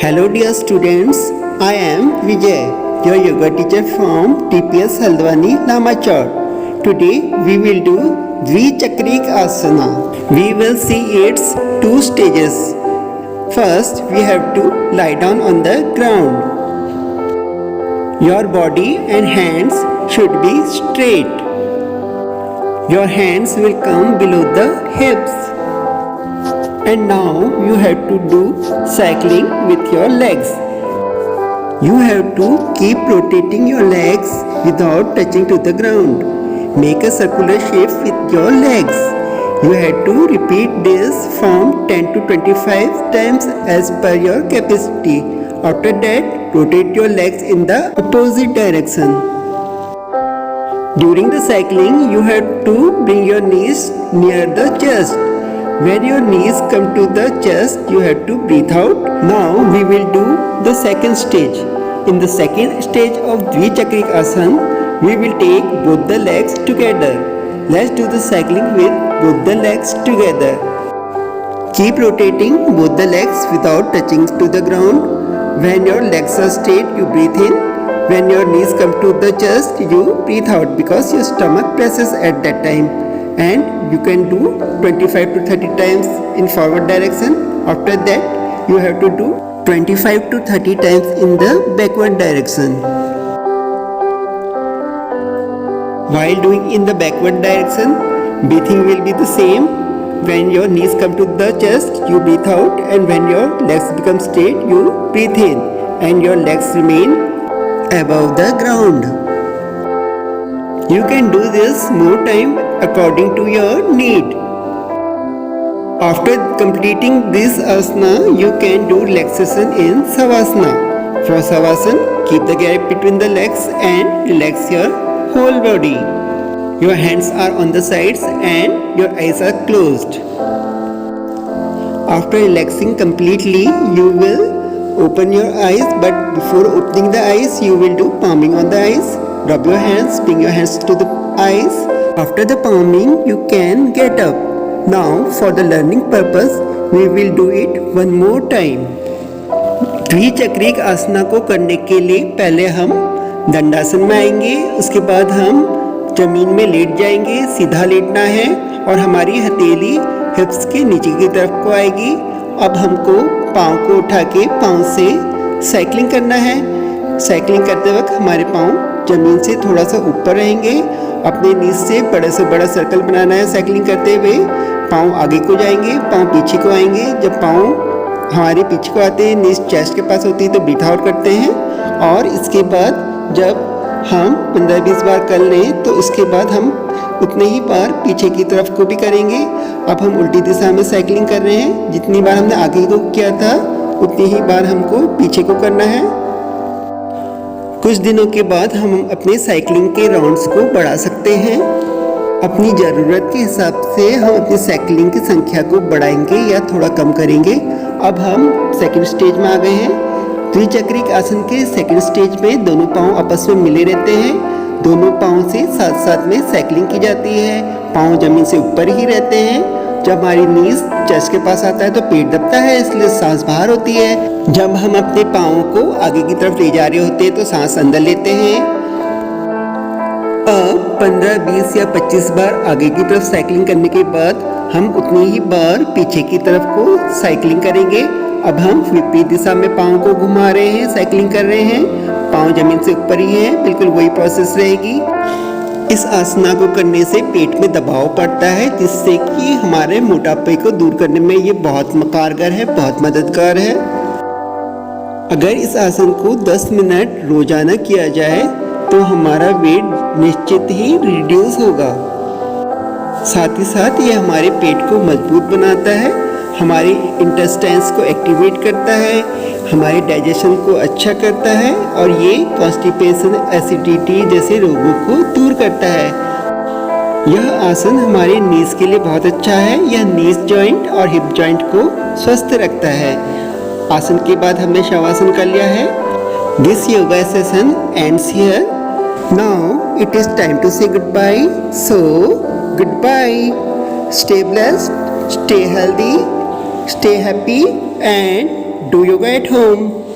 Hello dear students, I am Vijay, your yoga teacher from TPS Haldwani Lamachar. Today we will do Dvichakrik Asana. We will see its two stages. First we have to lie down on the ground. Your body and hands should be straight. Your hands will come below the hips. And now you have to do cycling with your legs. You have to keep rotating your legs without touching to the ground. Make a circular shape with your legs. You have to repeat this from 10 to 25 times as per your capacity. After that, rotate your legs in the opposite direction. During the cycling, you have to bring your knees near the chest. When your knees come to the chest, you have to breathe out. Now we will do the second stage. In the second stage of Dvichakrik Asana, we will take both the legs together. Let's do the cycling with both the legs together. Keep rotating both the legs without touching to the ground. When your legs are straight, you breathe in. When your knees come to the chest, you breathe out because your stomach presses at that time. And you can do 25 to 30 times in forward direction. After that, you have to do 25 to 30 times in the backward direction. While doing in the backward direction, breathing will be the same. When your knees come to the chest, you breathe out, and when your legs become straight, you breathe in, and your legs remain above the ground. You can do this more time according to your need. After completing this asana, you can do relaxation in Savasana. For Savasana, keep the gap between the legs and relax your whole body. Your hands are on the sides and your eyes are closed. After relaxing completely, you will open your eyes, but before opening the eyes, you will do palming on the eyes. Rub your hands, bring your hands to the eyes. After the palming, you can get up. Now, for the learning purpose, we will do it one more time. द्विचक्रिक आसना को करने के लिए पहले हम दंडासन में आएंगे, उसके बाद हम जमीन में लेट जाएंगे, सीधा लेटना है और हमारी हथेली हिप्स के नीचे की तरफ को आएगी। अब हमको पाँव को उठा के पाँव से साइकिलिंग करना है। साइकिलिंग करते वक्त हमारे पाँव जमीन से थोड़ा सा ऊपर रहेंगे। अपने नीज से बड़े से बड़ा सर्कल बनाना है। साइकिलिंग करते हुए पाँव आगे को जाएंगे, पाँव पीछे को आएंगे। जब पाँव हमारे पीछे को आते हैं, नीज चेस्ट के पास होती है, तो ब्रीथ आउट करते हैं। और इसके बाद जब हम 15-20 बार कर लें तो उसके बाद हम उतने ही बार पीछे की तरफ को भी करेंगे। अब हम उल्टी दिशा में साइकिलिंग कर रहे हैं। जितनी बार हमने आगे को किया था उतनी ही बार हमको पीछे को करना है। कुछ दिनों के बाद हम अपने साइकिलिंग के राउंड्स को बढ़ा सकते हैं। अपनी ज़रूरत के हिसाब से हम अपनी साइकिलिंग की संख्या को बढ़ाएंगे या थोड़ा कम करेंगे। अब हम सेकंड स्टेज में आ गए हैं। द्विचक्रिक आसन के सेकंड स्टेज में दोनों पाँव आपस में मिले रहते हैं। दोनों पाँव से साथ साथ में साइकिलिंग की जाती है। पाँव जमीन से ऊपर ही रहते हैं। जब हमारी नीज चेस्ट के पास आता है तो पेट दबता है, इसलिए सांस बाहर होती है। जब हम अपने पाँव को आगे की तरफ ले जा रहे होते हैं तो सांस अंदर लेते हैं। अब 15, 20 या 25 बार आगे की तरफ साइकिलिंग करने के बाद हम उतनी ही बार पीछे की तरफ को साइकिलिंग करेंगे। अब हम विपरीत दिशा में पाँव को घुमा रहे हैं, साइकिलिंग कर रहे हैं। पाँव जमीन से ऊपर ही है, बिल्कुल वही प्रोसेस रहेगी। इस आसना को करने से पेट में दबाव पड़ता है, जिससे कि हमारे मोटापे को दूर करने में ये बहुत कारगर है, बहुत मददगार है। अगर इस आसन को 10 मिनट रोजाना किया जाए तो हमारा वेट निश्चित ही रिड्यूस होगा। साथ ही साथ ये हमारे पेट को मजबूत बनाता है, हमारे इंटेस्टाइन्स को एक्टिवेट करता है, हमारे डाइजेशन को अच्छा करता है और ये कॉन्स्टिपेशन, एसिडिटी जैसे रोगों को दूर करता है। यह आसन हमारे नीज के लिए बहुत अच्छा है। यह नीज जॉइंट और हिप जॉइंट को स्वस्थ रखता है। आसन के बाद हमने शवासन कर लिया है। This yoga session ends here. Now it is time to say good bye. So good bye, stay blessed, stay healthy, stay happy and do yoga at home.